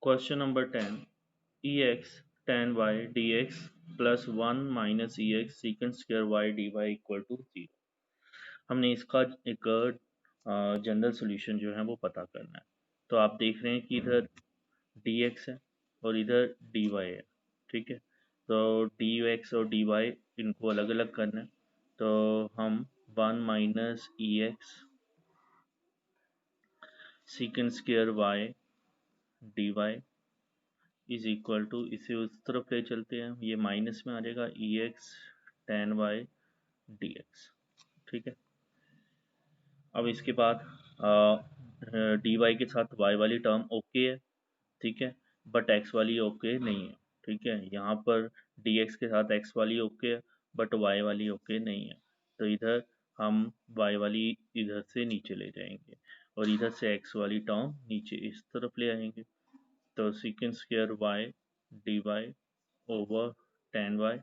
Question number 10 ex tan y dx plus 1 minus ex secant square y dy equal to 0। हमने इसका एक general solution जो है वो पता करना है। तो आप देख रहे हैं कि इधर dx है और इधर dy है, ठीक है। तो dx और dy इनको अलग अलग करना है। तो हम 1 minus ex secant square y dy is equal to, इसे उस तरफ ले चलते हैं, ये माइनस में आ जाएगा ex tan y dx, ठीक है। अब इसके बाद dy के साथ y वाली टर्म ओके है, ठीक है, बट x वाली ओके नहीं है, ठीक है। यहाँ पर dx के साथ x वाली ओके है बट y वाली ओके नहीं है। तो इधर हम y वाली इधर से नीचे ले जाएंगे और इधर से x वाली टर्म नीचे इस तरफ ले आएंगे। तो secant square y dy over tan y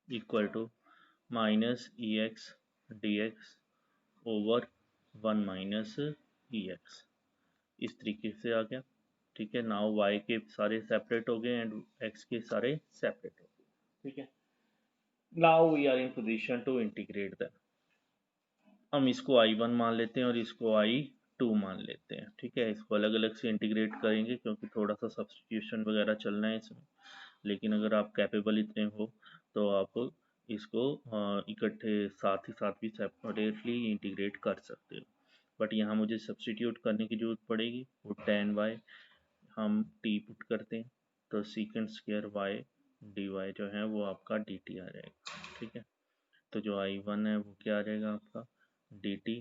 equal to minus ex dx over 1 minus ex, इस तरीके से आ गया, ठीक है। नाउ y के सारे सेपरेट हो गए एंड x के सारे सेपरेट हो गए, ठीक है। Now we are in position to integrate that. हम इसको I1 मान लेते हैं और इसको I2 मान लेते हैं, ठीक है। इसको अलग अलग से इंटीग्रेट करेंगे क्योंकि थोड़ा सा सब्स्टिट्यूशन वगैरह चलना है इसमें, लेकिन अगर आप कैपेबल इतने हो तो आप इसको इकट्ठे साथ ही साथ भी सेपरेटली इंटीग्रेट कर सकते हो। बट यहाँ मुझे सब्स्टिट्यूट करने की जरूरत पड़ेगी। वो tan y हम t पुट करते हैं तो secant स्क्वायर y dy जो है वो आपका dt आ जाएगा, ठीक है। तो जो I1 है वो क्या आ जाएगा आपका dt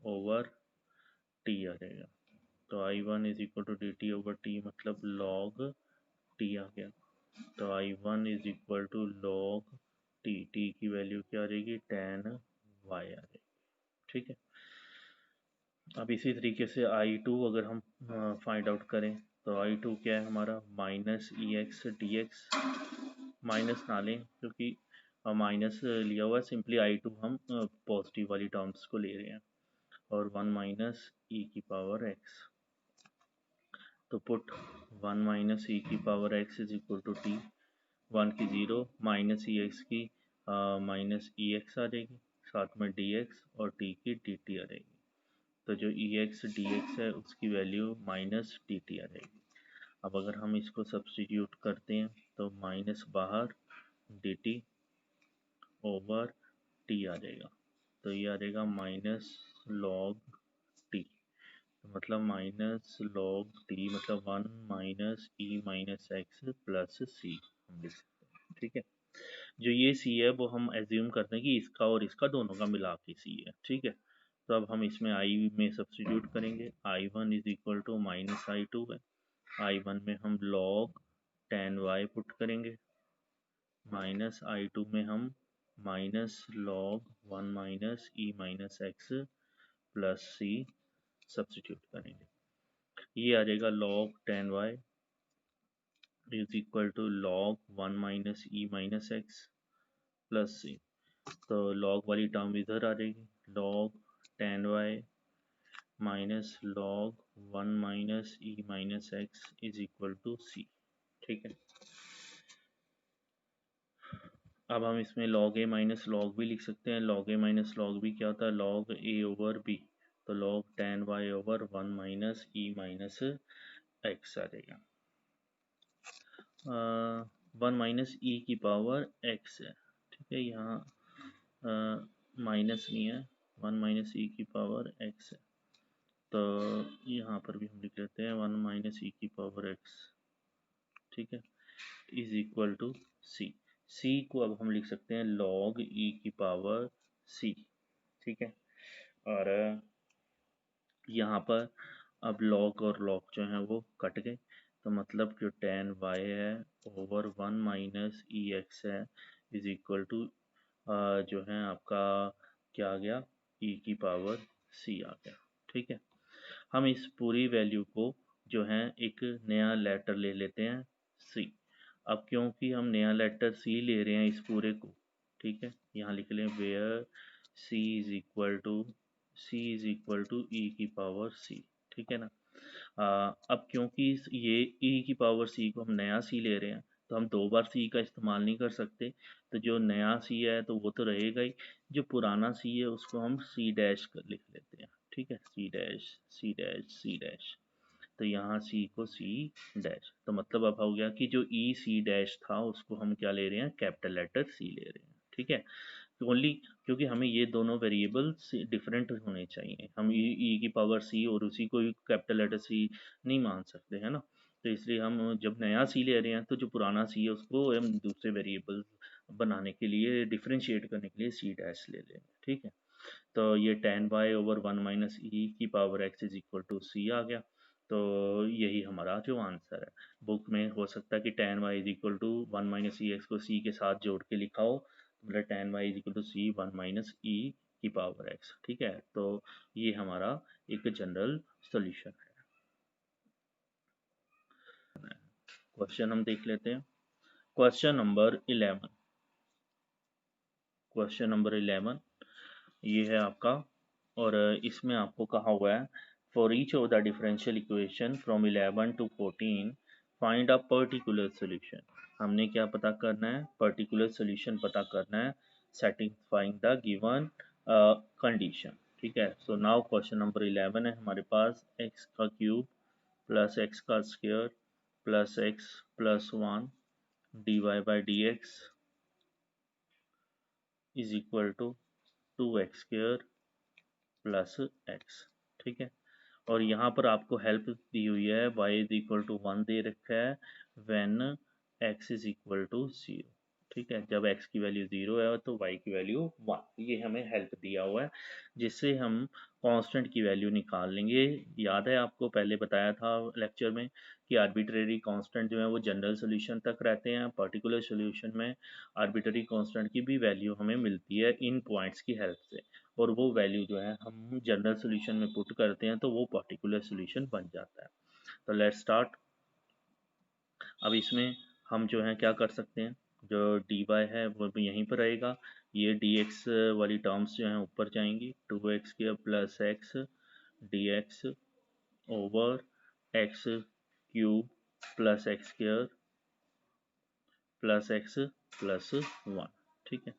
ओवर t आ जाएगा। तो I1 is equal to dt over t मतलब log t आ गया। तो I1 is equal to log t, t की वैल्यू क्या आ जाएगी tan y आ जाएगी, ठीक है। अब इसी तरीके से I2 अगर हम फाइंड आउट करें तो I2 क्या है हमारा माइनस ex dx, माइनस ना लें क्योंकि माइनस लिया हुआ है, सिंपली I2 हम पॉजिटिव वाली टर्म्स को ले रहे हैं और 1 माइनस e की पावर x। तो पुट 1 माइनस e की power x is equal to t, 1 की 0 माइनस ई एक्स की माइनस ई एक्स आ जाएगी, साथ में dx और t की dt आ जाएगी। तो जो ex dx है उसकी वैल्यू माइनस dt आ जाएगी। अब अगर हम इसको सब्स्टिट्यूट करते हैं तो माइनस बाहर dt ओवर t आ जाएगा। तो ये आ जाएगा माइनस लॉग t, मतलब माइनस लॉग t मतलब 1 minus e minus x plus c हम लिख सकते हैं, ठीक है। जो ये c है वो हम एज्यूम करते हैं कि इसका और इसका दोनों का मिला के c है, ठीक है। तो अब हम इसमें i में सब्स्टिट्यूट करेंगे। I1 is equal to minus I2 है। I1 में हम log tan y पुट करेंगे, माइनस I2 में हम minus log 1 minus e minus x plus c substitute करेंगे। ये आ जाएगा log tan y is equal to log 1 minus e minus x plus c. तो log वाली टर्म इधर आ जाएगी, log tan y minus log 1 minus e minus x is equal to c, ठीक है। अब हम इसमें log a minus log b लिख सकते हैं। log a minus log b क्या होता है log a ओवर b, तो log tan y over 1 minus e minus x आ जाएगा। 1 माइनस e की पावर x है, ठीक है। यहाँ माइनस नहीं है, 1 माइनस e की पावर x है। तो यहाँ पर भी हम लिख लेते हैं 1 माइनस e की पावर x, ठीक है, is equal to c। c को अब हम लिख सकते हैं log e की पावर c, ठीक है। और यहाँ पर अब log और log जो है वो कट गए, तो मतलब जो tan y है ओवर 1 माइनस ई एक्स है इज इक्वल टू जो है आपका क्या आ गया e की पावर c आ गया, ठीक है। हम इस पूरी वैल्यू को जो है एक नया लेटर ले लेते हैं c। अब क्योंकि हम नया लेटर c ले रहे हैं इस पूरे को, ठीक है, यहाँ लिख लें where c is equal to e की पावर c, ठीक है ना। अब क्योंकि ये e की पावर c को हम नया c ले रहे हैं, तो हम 2 बार c का इस्तेमाल नहीं कर सकते, तो जो नया c है तो वो तो रहेगा ही, जो पुराना c है उसको हम c डैश कर लिख लेते हैं। ठीक है, c dash c dash c dash, तो यहाँ c को c डैश, तो मतलब अब हो गया कि जो e c डैश था उसको हम क्या ले रहे हैं, कैपिटल लेटर c ले रहे हैं। ठीक है, ओनली क्योंकि हमें ये दोनों वेरिएबल्स डिफरेंट होने चाहिए, हम ई की पावर सी और उसी को कैपिटल लेटर सी नहीं मान सकते है ना। तो इसलिए हम जब नया सी ले रहे हैं तो जो पुराना सी है उसको हम दूसरे वेरिएबल बनाने के लिए, डिफ्रेंशिएट करने के लिए सी डैश ले लेंगे। ठीक है, तो ये tan y over 1 minus e की power x is equal to c आ गया। तो यही हमारा जो आंसर है। बुक में हो सकता है कि tan y is equal to 1 minus E X को c के साथ जोड़ के लिखा हो, मतलब tan y is equal to c 1 minus e की पावर x। ठीक है, तो ये हमारा एक जनरल सोल्यूशन है। क्वेश्चन हम देख लेते हैं, क्वेश्चन नंबर 11। क्वेश्चन नंबर 11 ये है आपका, और इसमें आपको कहा हुआ है for each of the differential equation from 11 to 14 find a particular solution. हमने क्या पता करना है, पर्टिकुलर सोल्यूशन पता करना है सेटिस्फाइंग द गिवन कंडीशन। ठीक है, सो नाउ क्वेश्चन नंबर 11 है हमारे पास, एक्स का क्यूब प्लस एक्स का square plus X plus 1 D Y by D X is equal to 2x square plus X. ठीक है, और यहाँ पर आपको हेल्प दी हुई है, y इज इक्वल टू 1 दे रखा है when x is equal to 0। ठीक है, जब x की वैल्यू 0 है तो y की वैल्यू 1, ये हमें हेल्प दिया हुआ है, जिससे हम कांस्टेंट की वैल्यू निकाल लेंगे। याद है आपको पहले बताया था लेक्चर में कि आर्बिट्रेरी कांस्टेंट जो है वो जनरल सोल्यूशन तक रहते हैं, पर्टिकुलर सोल्यूशन में आर्बिट्रेरी कांस्टेंट की भी वैल्यू हमें मिलती है इन पॉइंट्स की हेल्प से, और वो वैल्यू जो है हम जनरल सोल्यूशन में पुट करते हैं तो वो पर्टिकुलर सोल्यूशन बन जाता है। तो लेट्स स्टार्ट। अब इसमें हम जो है क्या कर सकते हैं, जो डी वाई है वो भी यहीं पर रहेगा, ये डी एक्स वाली टर्म्स जो हैं ऊपर जाएंगी, 2x square plus x D x over x cube plus x square plus X plus 1। ठीक है,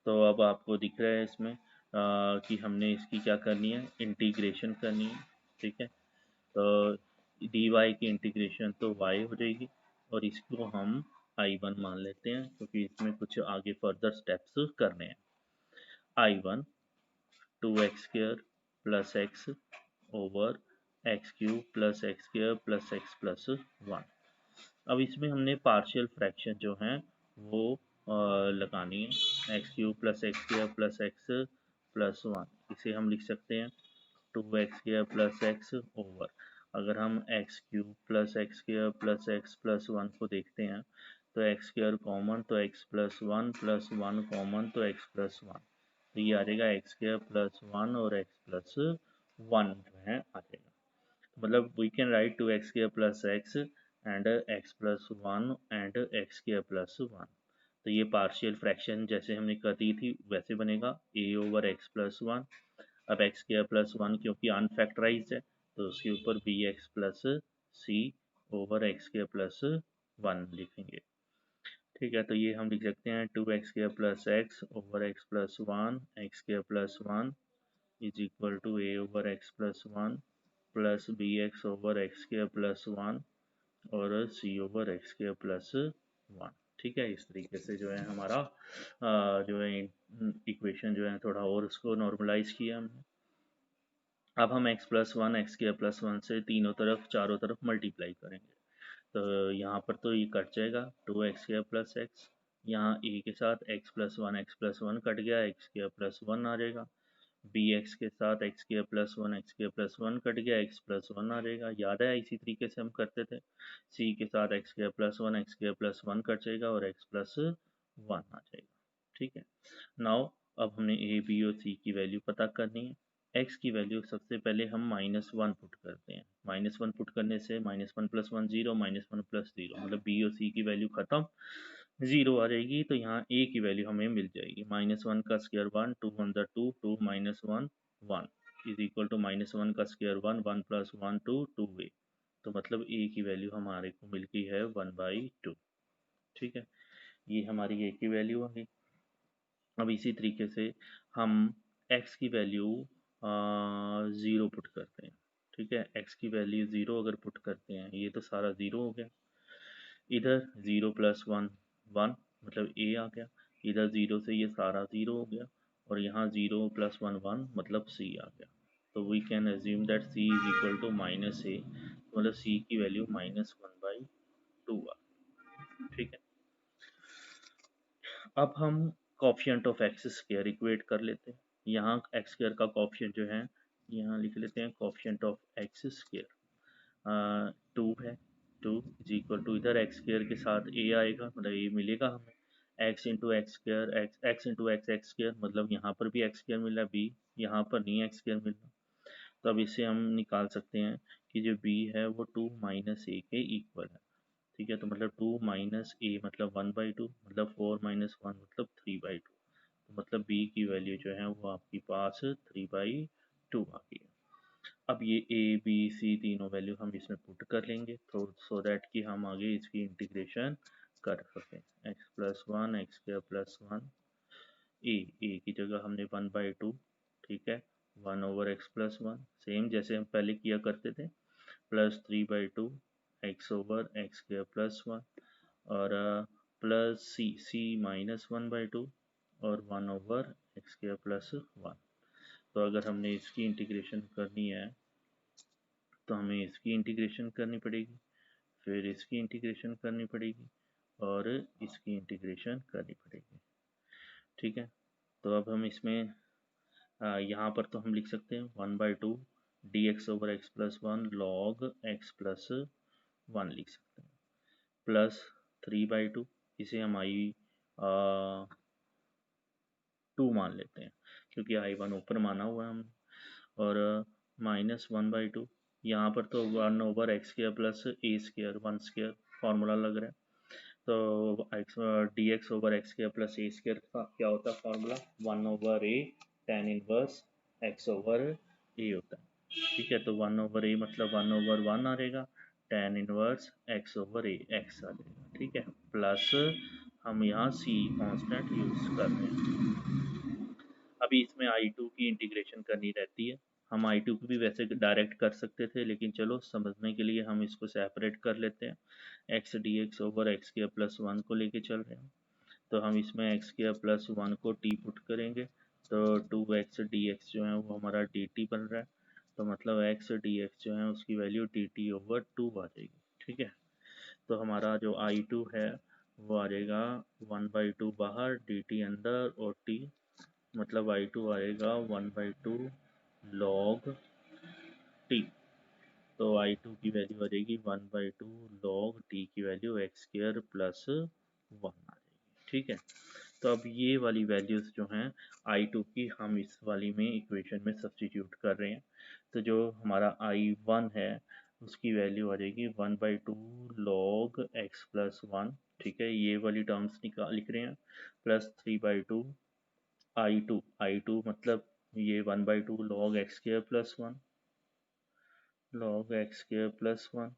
तो अब आपको दिख रहा है इसमें कि हमने इसकी क्या करनी है, इंटीग्रेशन करनी है। ठीक है, तो डी वाई की इंटीग्रेशन तो y हो जाएगी, और इसको हम I1 मान लेते हैं क्योंकि इसमें कुछ आगे फर्दर स्टेप्स करने हैं। I1 2x square plus X over x cube plus x square plus X plus 1। अब इसमें हमने पार्शियल फ्रैक्शन जो है वो लगानी है, x cube plus x square plus X plus 1, इसे हम लिख सकते हैं 2x square plus X over, अगर हम x cube plus x square plus X plus 1 को देखते हैं तो एक्स स्क्वायर कॉमन तो एक्स प्लस 1 प्लस 1 कॉमन तो एक्स प्लस 1, तो ये आ जाएगा एक्स स्क्वायर प्लस 1 और एक्स प्लस 1 जो है आ जाएगा। मतलब we can write 2x square plus X and X plus 1 and X square plus 1, तो ये पार्शियल फ्रैक्शन जैसे हमने कर दी थी वैसे बनेगा a ओवर एक्स प्लस 1। अब एक्स स्क्वायर प्लस 1 क्योंकि अनफैक्टराइज्ड है तो उसके ऊपर B x plus c over X square plus 1 लिखेंगे। ठीक है, तो ये हम लिख सकते हैं 2x square plus X over x plus 1 X square plus 1 is equal to a over x plus 1 plus B X over X square plus 1 और C over X square plus 1। ठीक है, इस तरीके से जो है हमारा जो है इक्वेशन जो है थोड़ा और उसको नॉर्मलाइज किया हमने। अब हम x plus 1 X square plus 1 से तीनों तरफ चारों तरफ मल्टीप्लाई करेंगे, तो यहाँ पर तो ये कट जाएगा 2x स्क्वायर प्लस एक्स, यहाँ a के साथ x प्लस 1 कट गया, एक्स स्क्वायर प्लस 1 आ जाएगा, bx के साथ एक्स स्क्वायर प्लस 1 कट गया, x प्लस 1 आ जाएगा। याद है इसी तरीके से हम करते थे, c के साथ एक्स स्क्वायर प्लस 1 कट जाएगा और x प्लस 1 आ जाएगा। ठीक है, नाउ अब हमने a b और c की वैल्यू पता करनी है। x की वैल्यू सबसे पहले हम -1 पुट करते हैं, -1 पुट करने से -1 प्लस 1 0 -1 प्लस 0 मतलब b और c की वैल्यू खत्म, 0 आ जाएगी, तो यहाँ a की वैल्यू हमें मिल जाएगी -1 का स्क्वायर 1, 2 1 2 2 -1 1, इज इक्वल टू -1 का स्क्वायर 1, 1 + 1 2a। तो मतलब a की वैल्यू हमारे को मिल गई है 1/2। ठीक है, ये हमारी a की वैल्यू आ गई। अब इसी तरीके से हम x की वैल्यू 0 पुट करते हैं। ठीक है, x की वैल्यू 0 अगर पुट करते हैं, ये तो सारा 0 हो गया। इधर 0 + 1 1 मतलब a आ गया। इधर 0 से ये सारा 0 हो गया, और यहाँ 0 + 1 1 मतलब c आ गया। तो we can assume that c is equal to -a, मतलब c की वैल्यू -1/2 आ। ठीक है, अब हम coefficient of X square equate कर लेते हैं। यहाँ एक्स स्क्वायर का कॉफिशेंट जो है, यहाँ लिख लेते हैं कॉफिशेंट ऑफ एक्स स्क्वायर 2 है। 2 इज इक्वल टू, इधर एक्स स्क्वायर के साथ a आएगा, मतलब ये मिलेगा हमें x into x square, x into x square, मतलब यहाँ पर भी एक्स स्क्वायर मिल रहा है, b यहाँ पर नहीं एक्स स्क्वायर मिल रहा। तो अब इसे हम निकाल सकते हैं कि जो b है वो 2 - a के इक्वल है। ठीक है, तो मतलब 2 - a मतलब 1/2, मतलब 4 - 1 मतलब 3/2। तो मतलब b की वैल्यू जो है वो आपके पास 3/2 आ गई है। अब ये a b c तीनों वैल्यू हम इसमें पुट कर लेंगे, तो सो दैट कि हम आगे इसकी इंटीग्रेशन कर सकें। x+1 x² + 1 a की जगह हमने 1/2, ठीक है, 1/x+1 सेम जैसे हम पहले किया करते थे, प्लस 3/2 x/x² + 1, और प्लस c -1/2 और 1/x² + 1। तो अगर हमने इसकी इंटीग्रेशन करनी है तो हमें इसकी इंटीग्रेशन करनी पड़ेगी, फिर इसकी इंटीग्रेशन करनी पड़ेगी, और इसकी इंटीग्रेशन करनी पड़ेगी। ठीक है, तो अब हम इसमें यहाँ पर तो हम लिख सकते हैं 1/2 dx/x+1 log x+1 लिख सकते हैं, प्लस 3/2, इसे हम I2 मान लेते हैं क्योंकि I1 ऊपर माना हुआ है हमने, और -1/2, यहाँ पर तो 1/x² + a² 1² फार्मूला लग रहा है। तो dx/x² + a² का क्या होता है formula, 1/a tan inverse x/a होता है। ठीक है, तो 1/a मतलब 1/1 आ रहेगा, tan इनवर्स x/a x आ जाएगा। ठीक है, प्लस हम यहाँ c कांस्टेंट यूज कर रहे हैं। अभी इसमें I2 की इंटीग्रेशन करनी रहती है। हम I2 को भी वैसे डायरेक्ट कर सकते थे, लेकिन चलो समझने के लिए हम इसको सेपरेट कर लेते हैं। x dx/x² + 1 को लेके चल रहे हैं, तो हम इसमें x² + 1 को t पुट करेंगे, तो 2x dx जो है वो हमारा dt बन रहा है। तो मतलब x dx जो है उसकी वैल्यू dt/2 आ जाएगी। ठीक है, तो हमारा जो I2 है वो आ जाएगा 1/2 बाहर, dt अंदर, और t मतलब I2 आएगा 1/2 log t। तो I2 की वैल्यू आ जाएगी 1/2 log t की वैल्यू x² + 1 आ जाएगी। ठीक है, तो अब ये वाली वैल्यूज़ जो हैं I2 की हम इस वाली में इक्वेशन में सब्सटीट्यूट कर रहे हैं। तो जो हमारा I1 है उसकी वैल्यू आ जाएगी 1/2 log x+1। ठीक है, ये वाली टर्म्स लिख रहे हैं, प्लस 3/2 I2 मतलब ये 1/2 log x² + 1 log x² + 1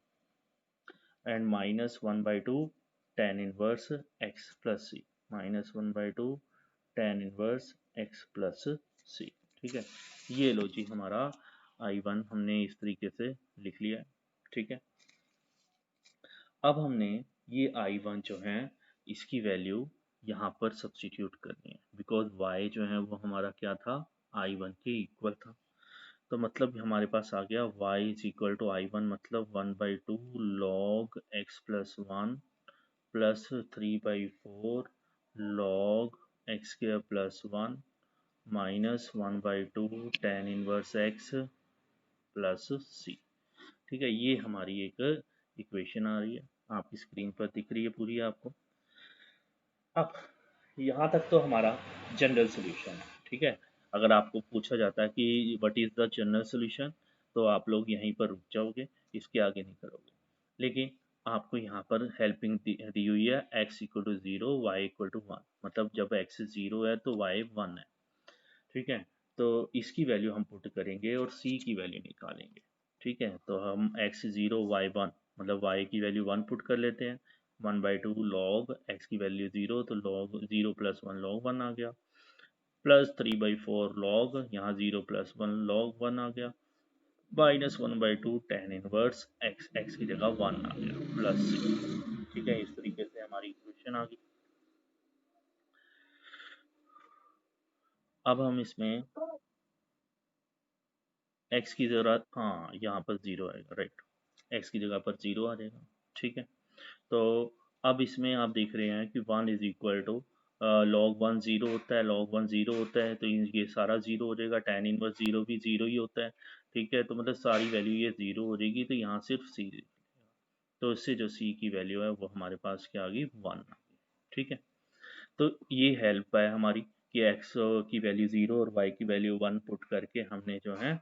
and -1/2 tan inverse x + c, -1/2 tan inverse x + c। ठीक है, ये लो जी हमारा I1 हमने इस तरीके से लिख लिया। ठीक है, अब हमने ये I1 जो है इसकी वैल्यू यहाँ पर सब्सटीट्यूट करनी है, बिकॉज y जो है वो हमारा क्या था, I1 के इक्वल था। तो मतलब हमारे पास आ गया y = I1 मतलब 1/2 log x+1 plus 3/4 log x² + 1 minus 1/2 tan inverse x plus c। ठीक है, ये हमारी एक इक्वेशन आ रही है, आपकी स्क्रीन पर दिख रही है पूरी आपको। अब यहाँ तक तो हमारा जनरल सोल्यूशन है। ठीक है, अगर आपको पूछा जाता है कि what is the general solution, तो आप लोग यहीं पर रुक जाओगे, इसके आगे नहीं करोगे। लेकिन आपको यहाँ पर हेल्पिंग दी हुई है x = 0 y = 1, मतलब जब x 0 है तो y 1 है। ठीक है, तो इसकी वैल्यू हम पुट करेंगे और c की वैल्यू निकालेंगे। ठीक है, तो हम x0 y1 मतलब y की वैल्यू 1 पुट कर लेते हैं। 1/2 log x की वैल्यू 0, तो log 0 + 1 log 1 आ गया, प्लस 3/4 log, यहाँ 0 + 1 log 1 आ गया, minus 1/2 tan inverse x, x की जगह 1 आ गया, प्लस c। ठीक है, इस तरीके से हमारी इक्वेशन आ गई। अब हम इसमें x की जगह, हाँ यहाँ पर 0 आएगा, राइट, x की जगह पर 0 आ जाएगा। ठीक है, तो अब इसमें आप देख रहे हैं कि 1 इज इक्वल टू log 1 0 होता है, log 1 0 होता है, तो ये सारा 0 हो जाएगा, tan इनवर्स 0 भी 0 ही होता है। ठीक है, तो मतलब सारी वैल्यू ये 0 हो जाएगी, तो यहाँ सिर्फ c, तो इससे जो c की वैल्यू है वो हमारे पास क्या आ गई, 1 आ गई। ठीक है, तो ये हेल्प है हमारी कि x की वैल्यू 0 और y की वैल्यू 1 पुट करके हमने जो है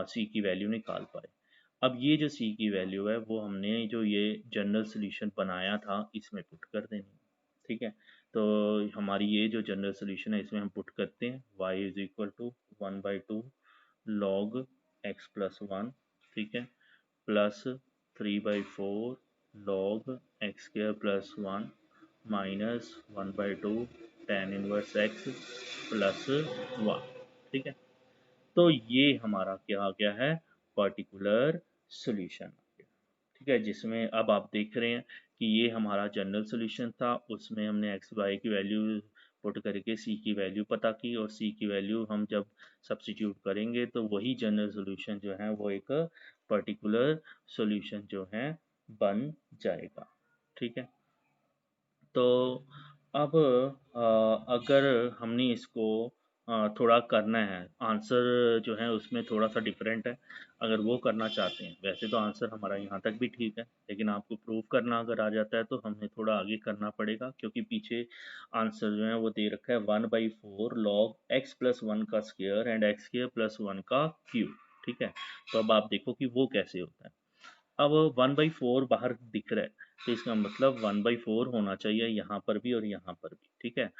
c की वैल्यू निकाल पाए। अब ये जो c की वैल्यू है वो हमने जो ये जनरल सोल्यूशन बनाया था इसमें पुट कर देनी है। ठीक है, तो हमारी ये जो जनरल सोल्यूशन है इसमें हम पुट करते हैं y is equal to 1/2 log x plus 1, ठीक है, plus 3/4 log x square plus 1 minus 1/2 tan inverse x plus 1। ठीक है, तो ये हमारा क्या आ गया है, पर्टिकुलर सॉल्यूशन आ गया। ठीक है, जिसमें अब आप देख रहे हैं कि ये हमारा जनरल सॉल्यूशन था, उसमें हमने एक्स वाई की वैल्यू पुट करके सी की वैल्यू पता की, और सी की वैल्यू हम जब सब्स्टिट्यूट करेंगे तो वही जनरल सॉल्यूशन जो है वो एक पर्टिकुलर सॉल्यूशन जो है बन जाएगा। ठीक है, तो अब अगर हमने इसको थोड़ा करना है, आंसर जो है उसमें थोड़ा सा डिफरेंट है, अगर वो करना चाहते हैं, वैसे तो आंसर हमारा यहाँ तक भी ठीक है, लेकिन आपको प्रूव करना अगर आ जाता है तो हमें थोड़ा आगे करना पड़ेगा, क्योंकि पीछे आंसर जो है वो दे रखा है 1/4 log x प्लस 1 का square and x square plus 1 का क्यूब। ठीक है, तो अब आप देखो कि वो कैसे होता है। अब 1/4 बाहर दिख रहा है, तो इसका मतलब 1/4 होना चाहिए यहाँ पर भी और यहाँ पर भी। ठीक है,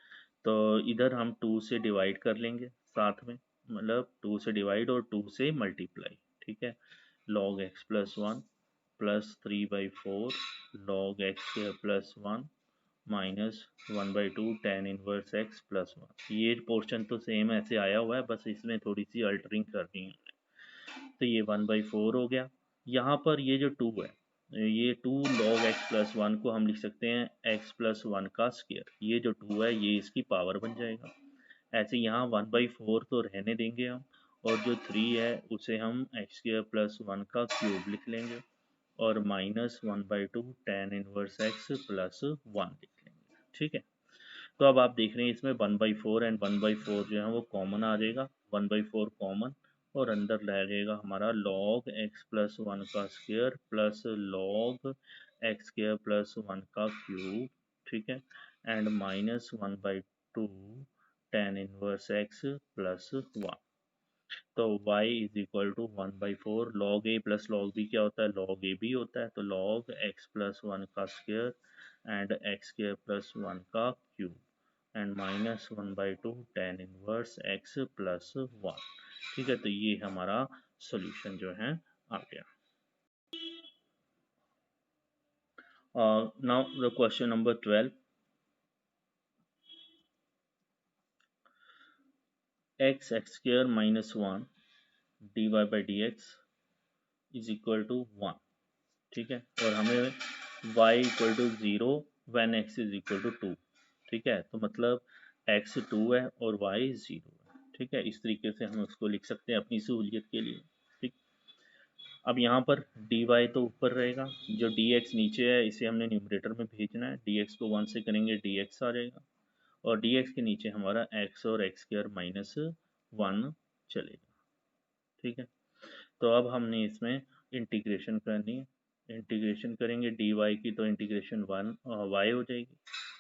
तो इधर हम 2 से डिवाइड कर लेंगे साथ में, मतलब 2 से डिवाइड और 2 से मल्टीप्लाई। ठीक है, log x plus 1 plus 3/4 log x square plus 1 minus 1/2 tan inverse x plus 1। ये पोर्शन तो सेम ऐसे आया हुआ है, बस इसमें थोड़ी सी अल्टरिंग करनी है। तो ये 1/4 हो गया। यहाँ पर ये जो 2 है, ये 2 log x प्लस 1 को हम लिख सकते हैं x प्लस 1 का स्क्वायर, ये जो 2 है ये इसकी पावर बन जाएगा। ऐसे यहाँ 1/4 तो रहने देंगे हम, और जो 3 है उसे हम x स्क्वायर प्लस 1 का क्यूब लिख लेंगे, और minus 1/2 tan inverse x plus 1 लिख लेंगे। ठीक है, तो अब आप देख रहे हैं इसमें 1/4 एंड 1/4 जो है वो कॉमन आ जाएगा, 1/4 कॉमन, और अंदर रह जाएगा हमारा log x प्लस 1 का square plus log x square plus 1 का क्यूब। ठीक है, and minus 1/2 tan inverse x plus 1। तो y is equal to 1/4 log a plus log b क्या होता है, log a b होता है, तो log x प्लस 1 का square and x square plus 1 का cube and minus 1/2 tan inverse x plus 1। ठीक है, तो ये हमारा सॉल्यूशन जो है आ गया। Now the question number 12, x square minus 1 dy by D X is equal to 1। ठीक है, और हमें y equal to 0 when x is equal to 2। ठीक है, तो मतलब x 2 है और y 0 है। ठीक है, इस तरीके से हम उसको लिख सकते हैं अपनी सहूलियत के लिए। ठीक, अब यहाँ पर dy तो ऊपर रहेगा, जो dx नीचे है इसे हमने न्यूमरेटर में भेजना है, dx को 1 से करेंगे dx आ जाएगा, और dx के नीचे हमारा x और x स्क्वायर माइनस 1 चलेगा। ठीक है, तो अब हमने इसमें इंटीग्रेशन करनी है, इंटीग्रेशन करेंगे dy की, तो इंटीग्रेशन 1 y हो जाएगी,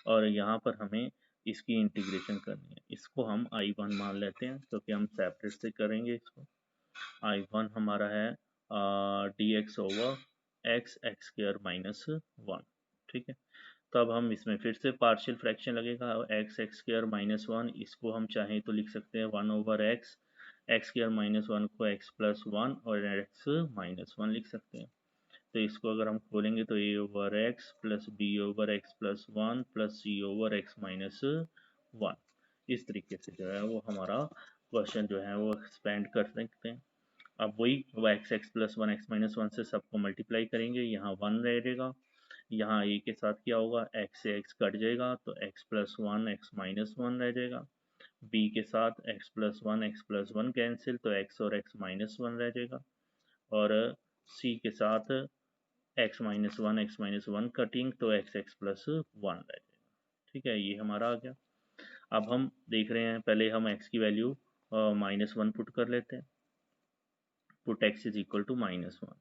और यहाँ पर हमें इसकी इंटीग्रेशन करनी है, इसको हम I1 मान लेते हैं क्योंकि हम सेपरेट से करेंगे इसको। I1 हमारा है dx over x x square minus 1। ठीक है, तो अब हम इसमें फिर से पार्शियल फ्रैक्शन लगेगा, x x स्क्वायर माइनस 1, इसको हम चाहें तो लिख सकते हैं 1 over x x square minus one को एक्स प्लस वन और एक्स माइनस वन लिख सकते हैं। तो इसको अगर हम खोलेंगे तो a over x plus b over x plus one plus c over x minus one, इस तरीके से जो है वो हमारा क्वेश्चन जो है वो एक्सपेंड कर सकते हैं। अब वही वो x x plus one x minus one से सबको मल्टीप्लाई करेंगे, यहाँ वन रहेगा, यहाँ ए के साथ क्या होगा, एक्स से एक्स कट जाएगा तो x plus one x minus one रह जाएगा, बी के साथ एक्स प्लस वन कैंसिल तो एक्स और एक्स माइनस वन रह जाएगा, और सी के साथ एक्स माइनस वन कटिंग तो एक्स एक्स प्लस वन रह जाएगा। ठीक है, ये हमारा आ गया। अब हम देख रहे हैं, पहले हम एक्स की वैल्यू माइनस वन पुट कर लेते हैं, put X is equal to minus one.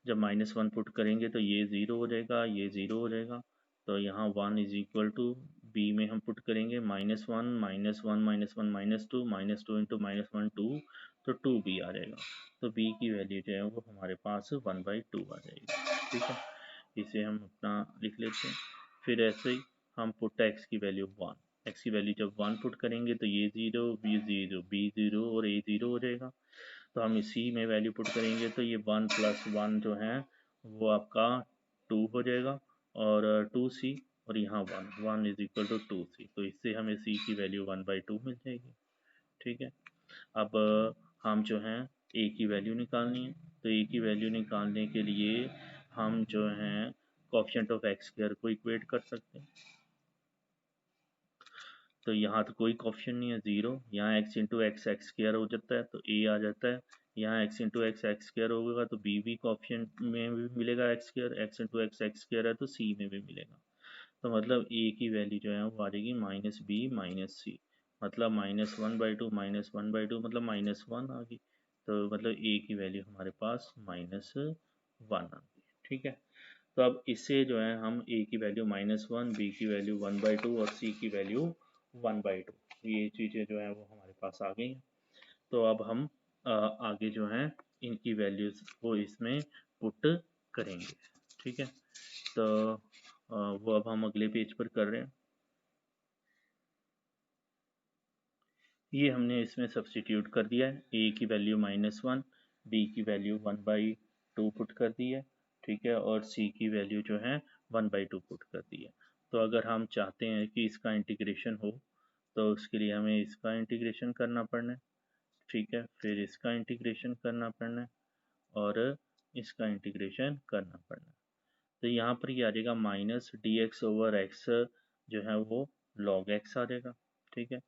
जब माइनस वन पुट करेंगे तो ये ज़ीरो हो जाएगा, ये ज़ीरो हो जाएगा, तो यहाँ one is equal to B में हम पुट करेंगे minus one minus one minus one minus two into minus one two, तो टू बी आ जाएगा। तो बी की वैल्यू जो है वो हमारे पास वन बाई टू आ जाएगी। ठीक है, इसे हम अपना लिख लेते हैं। फिर ऐसे ही हम पुट एक्स की वैल्यू वन, एक्स की वैल्यू जब वन पुट करेंगे तो ये ज़ीरो बी ज़ीरो और ए ज़ीरो हो जाएगा, तो हम इसी में वैल्यू पुट करेंगे तो ये वन प्लस वन जो है वो आपका टू हो जाएगा, और टू सी, और यहाँ one, one is equal to two C, तो इससे हमें सी की वैल्यू वन बाई टू मिल जाएगी। ठीक है, अब हम जो है ए की वैल्यू निकालनी है, तो ए की वैल्यू निकालने के लिए हम जो है कोएफिशिएंट ऑफ एक्स स्क्वायर को इक्वेट कर सकते हैं। तो यहाँ तो कोई कोएफिशिएंट नहीं है, जीरो, यहाँ x into x x square हो जाता है तो ए आ जाता है, यहाँ x into x x square होगा तो बी भी कोएफिशिएंट में भी मिलेगा x square, x into x x square है तो सी में भी मिलेगा। तो मतलब ए की वैल्यू जो है वो आ जाएगी माइनस बी माइनस सी, मतलब minus one by to minus one by to मतलब माइनस वन आ गई, तो मतलब ए की वैल्यू हमारे पास माइनस वन आ गई। ठीक है, तो अब इससे जो है हम ए की वैल्यू माइनस वन, बी की वैल्यू वन बाई टू और सी की वैल्यू वन बाई टू, ये चीज़ें जो है वो हमारे पास आ गई हैं। तो अब हम आगे जो है इनकी वैल्यूज़ को इसमें पुट करेंगे। ठीक है, तो वो अब हम अगले पेज पर कर रहे हैं। ये हमने इसमें सब्सटीट्यूट कर दिया है, ए की वैल्यू माइनस वन, बी की value one by to put कर दी है। ठीक है, और सी की वैल्यू जो है वन बाई टू पुट कर दी है। तो अगर हम चाहते हैं कि इसका इंटीग्रेशन हो तो उसके लिए हमें इसका इंटीग्रेशन करना पड़ना है। ठीक है, फिर इसका इंटीग्रेशन करना पड़ना है और इसका इंटीग्रेशन करना पड़ना है। तो यहाँ पर ये आ जाएगा minus d x over x जो है वो लॉग एक्स आ जाएगा। ठीक है,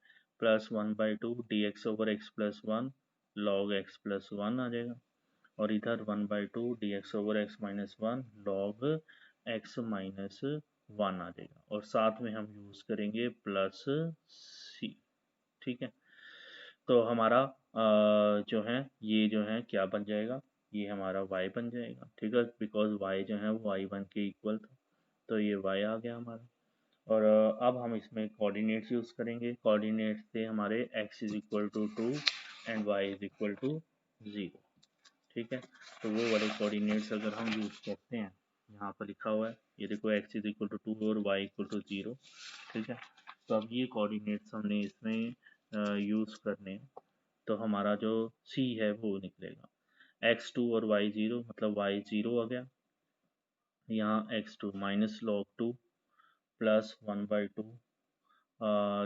plus one by two d x over x plus one log x plus one आ जाएगा, और इधर one by two d x over x minus one log x minus one आ जाएगा, और साथ में हम यूज़ करेंगे प्लस सी। ठीक है, तो हमारा जो है ये जो है क्या बन जाएगा, ये हमारा y बन जाएगा। ठीक है, बिकॉज y जो है वो y1 के इक्वल था, तो ये y आ गया हमारा। और अब हम इसमें कोऑर्डिनेट्स यूज़ करेंगे, कोऑर्डिनेट्स थे हमारे x is equal to two and y is equal to zero. ठीक है, तो वो वाले कोऑर्डिनेट्स अगर हम यूज़ करते हैं, यहाँ पर लिखा हुआ है, ये देखो x is equal to two और y इक्वल टू ज़ीरो। ठीक है, तो अब ये कोऑर्डिनेट्स हमने इसमें यूज़ करने हैं, तो हमारा जो C है वो निकलेगा x2 और y0, मतलब y0 आ गया, यहाँ x2 minus log two plus one by two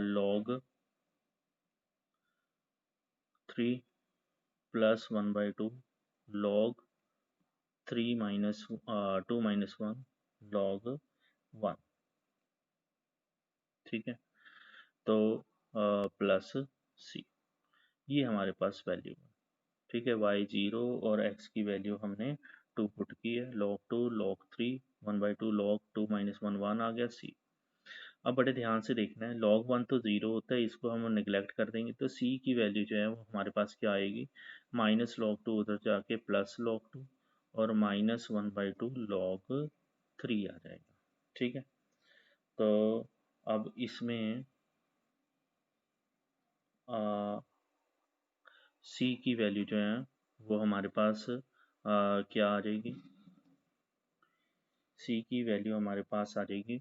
log three plus one by two log three minus two minus one log one. ठीक है, तो प्लस C, ये हमारे पास वैल्यू है। ठीक है, y0 और x की वैल्यू हमने टू पुट की है, log two log three one by two log two minus one one आ गया C। अब बड़े ध्यान से देखना है, लॉग वन तो ज़ीरो होता है, इसको हम नेग्लेक्ट कर देंगे, तो C की वैल्यू जो है वो हमारे पास क्या आएगी, माइनस लॉग टू उधर जाके प्लस लॉग टू और minus one by two log three आ जाएगा। ठीक है, तो अब इसमें C की वैल्यू जो है वो हमारे पास क्या आ जाएगी, C की वैल्यू हमारे पास आ जाएगी,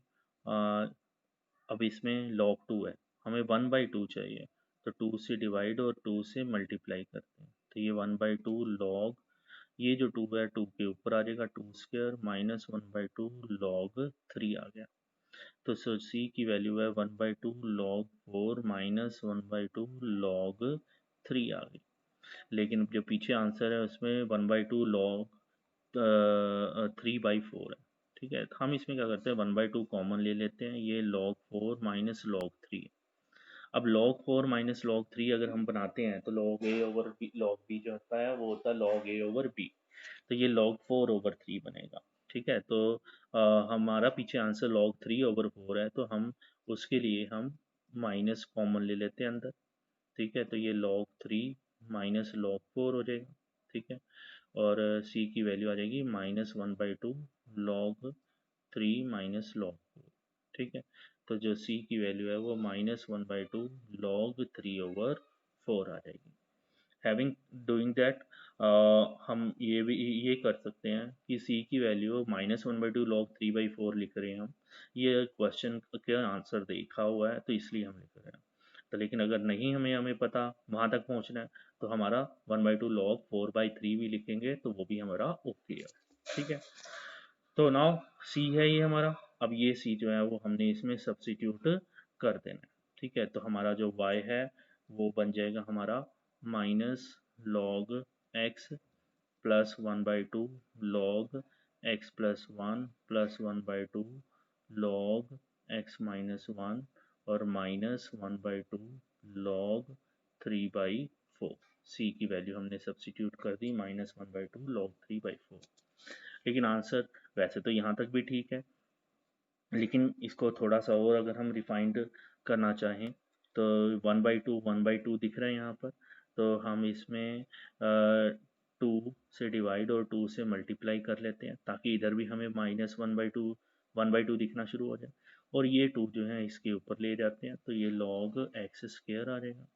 अब इसमें log 2 है, हमें वन बाई टू चाहिए, तो 2 से डिवाइड और 2 से मल्टीप्लाई करते हैं, तो ये 1/2 लॉग, ये जो 2 है 2 के ऊपर आ जाएगा 2 स्क्वायर माइनस 1/2 लॉग 3 आ गया। तो सो सी की वैल्यू है 1/2 लॉग 4 माइनस 1/2 लॉग 3 आ गई। लेकिन जो पीछे आंसर है उसमें 1/2 लॉग 3/4 है। ठीक है, तो हम इसमें क्या करते हैं 1/2 कॉमन ले लेते हैं, ये log 4 माइनस log 3। अब log 4 माइनस log 3 अगर हम बनाते हैं तो log a over log b जो होता है वो होता है log a ओवर b, तो ये log 4 ओवर 3 बनेगा। ठीक है, तो हमारा पीछे आंसर log 3 ओवर 4 है, तो हम उसके लिए हम माइनस कॉमन ले लेते हैं अंदर। ठीक है, तो ये log 3 माइनस log 4 हो जाएगा। ठीक है, और c की वैल्यू आ जाएगी -1/2 log 3 माइनस log 4। ठीक है, तो जो c की वैल्यू है वो -1/2 log 3 ओवर 4 आ जाएगी। हैविंग डूइंग दैट, हम ये भी ये कर सकते हैं कि c की वैल्यू -1/2 log 3/4 लिख रहे हैं हम, ये क्वेश्चन का आंसर देखा हुआ है तो इसलिए हम लिख रहे हैं। तो लेकिन अगर नहीं हमें पता वहाँ तक पहुँचना है तो हमारा 1/2 log 4/3 भी लिखेंगे तो वो भी हमारा ओके है। ठीक है, तो नाउ सी है ये हमारा, अब ये सी जो है वो हमने इसमें सब्स्टिट्यूट कर देना है। ठीक है, तो हमारा जो y है वो बन जाएगा हमारा minus log x plus 1/2 log x plus 1 plus 1/2 log x minus 1 और माइनस 1/2 लॉग 3/4। सी की वैल्यू हमने सब्स्टिट्यूट कर दी -1/2 लॉग 3/4। लेकिन आंसर वैसे तो यहाँ तक भी ठीक है, लेकिन इसको थोड़ा सा और अगर हम रिफाइंड करना चाहें तो 1/2 दिख रहा है यहाँ पर, तो हम इसमें 2 से डिवाइड और 2 से मल्टीप्लाई कर लेते हैं ताकि इधर भी हमें -1/2 दिखना शुरू हो जाए, और ये 2 जो है इसके ऊपर ले जाते हैं तो ये log x स्क्वायर आ जाएगा।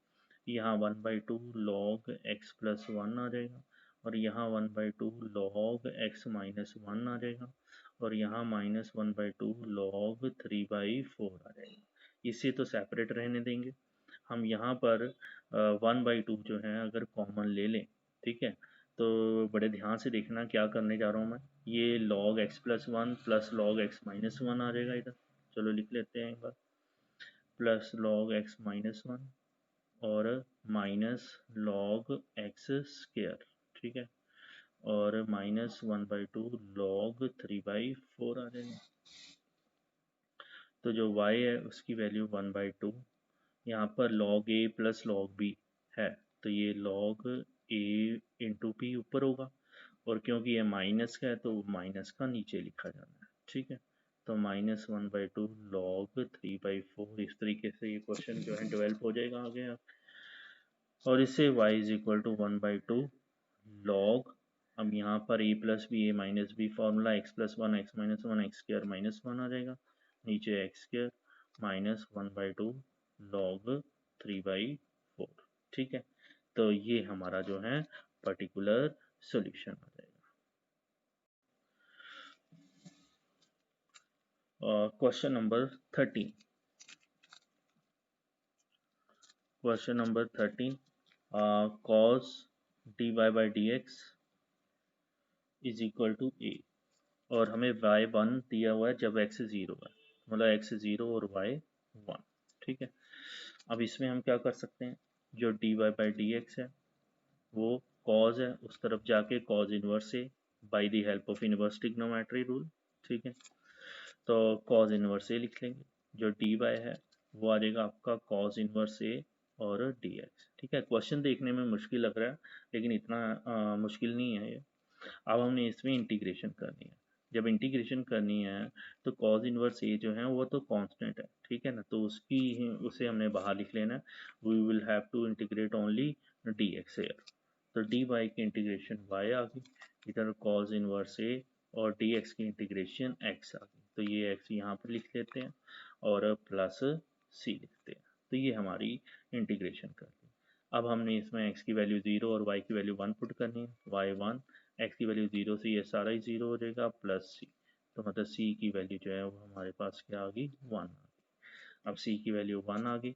यहाँ 1/2 log x प्लस 1 आ जाएगा, और यहाँ 1/2 log x माइनस 1 आ जाएगा, और यहाँ -1/2 log 3/4 आ जाएगा। इसे तो सेपरेट रहने देंगे, हम यहाँ पर 1/2 जो है अगर कॉमन ले लें, ठीक है, तो बड़े ध्यान से देखना क्या करने जा रहा हूँ मैं, ये log x plus 1 plus log x minus 1 आ जाएगा इधर। चलो लिख लेते हैं एक बार, प्लस log x माइनस 1 और माइनस log x स्क्वायर। ठीक है, और -1/2 log 3/4 आ जाएगा। तो जो y है उसकी वैल्यू 1/2, यहाँ पर log a plus log b है तो ये log a इंटू पी ऊपर होगा, और क्योंकि ये माइनस का है तो माइनस का नीचे लिखा जाना है। ठीक है, तो -1/2 log 3/4, इस तरीके से ये क्वेश्चन जो है डेवलप हो जाएगा आगे। और इससे y is equal to 1/2 log, अब यहाँ पर a plus B A minus B formula x plus 1 x minus 1 X square minus 1 आ जाएगा, नीचे एक्स स्क्र माइनस 1/2 log 3/4। ठीक है, तो ये हमारा जो है पर्टिकुलर सॉल्यूशन आ जाएगा। Question number 13, question number 13, cos dy/dx is equal to a, और हमें y1 दिया हुआ है जब x 0 है, मतलब x 0 और y 1। ठीक है, अब इसमें हम क्या कर सकते हैं, जो dy/dx है वो cos है, उस तरफ जाके cos inverse a by the help of inverse trigonometry rule. ठीक है, तो cos इनवर्स a लिख लेंगे, जो dy है वो आ जाएगा आपका cos इनवर्स a और dx। ठीक है, क्वेश्चन देखने में मुश्किल लग रहा है लेकिन इतना मुश्किल नहीं है ये। अब हमने इसमें इंटीग्रेशन करनी है, जब इंटीग्रेशन करनी है तो cos इनवर्स a जो है वो तो कांस्टेंट है। ठीक है ना, तो उसे हमने बाहर लिख लेना है, we will have to integrate only dx here, तो dy की इंटीग्रेशन y आ गई, इधर cos इनवर्स a और dx की इंटीग्रेशन x आ गई, तो ये x यहाँ पर लिख लेते हैं और प्लस c लिखते हैं, तो ये हमारी इंटीग्रेशन कर दी। अब हमने इसमें x की वैल्यू 0 और y की वैल्यू 1 पुट करनी है, y1 x की वैल्यू 0 से ये सारा ही 0 हो जाएगा प्लस c, तो मतलब c की वैल्यू जो है वो हमारे पास क्या आ गई 1 आ गई। अब c की वैल्यू 1 आ गई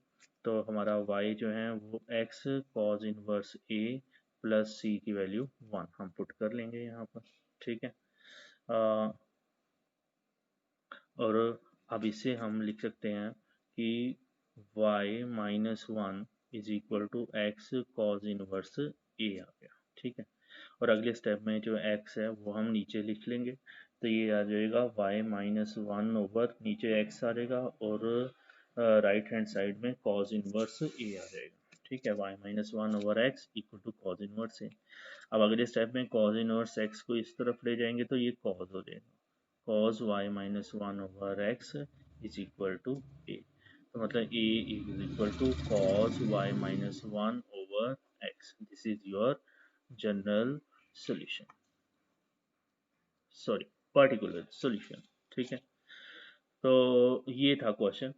तो हमारा y जो है वो x cos inverse a plus c की वैल्यू 1 हम पुट कर लेंगे यहाँ पर, ठीक है। और अब इसे हम लिख सकते हैं कि y minus 1 is equal to x cos inverse a आ गया, ठीक है। और अगले स्टेप में जो x है वो हम नीचे लिख लेंगे, तो ये आ जाएगा y माइनस 1 ओवर नीचे x आ जाएगा और राइट हैंड साइड में कॉज इनवर्स ए आ जाएगा, ठीक है। y minus 1 over x equal to cos inverse a. अब अगले स्टेप में कॉज इनवर्स x को इस तरफ ले जाएंगे तो ये कॉज हो जाएगा, cos y minus 1 over x is equal to a। तो मतलब a is equal to cos y minus 1 over x। This is your general solution, sorry particular solution, ठीक है। तो ये था क्वेश्चन,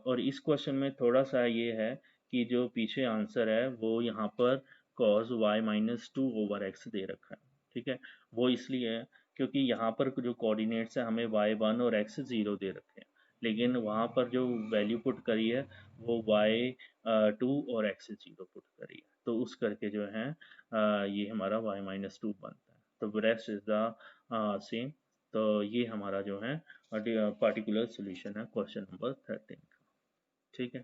और इस क्वेश्चन में थोड़ा सा ये है कि जो पीछे आंसर है वो यहाँ पर cos y minus 2 over x दे रखा है, ठीक है। वो इसलिए है क्योंकि यहाँ पर जो कोऑर्डिनेट्स है हमें y1 और x0 दे रखे हैं, लेकिन वहाँ पर जो वैल्यू पुट करी है वो y2 और x0 पुट करी है, तो उस करके जो है ये हमारा y माइनस 2 बनता है। तो रेस्ट इज द सेम। तो ये हमारा जो है पार्टिकुलर सॉल्यूशन है क्वेश्चन नंबर 13 का, ठीक है।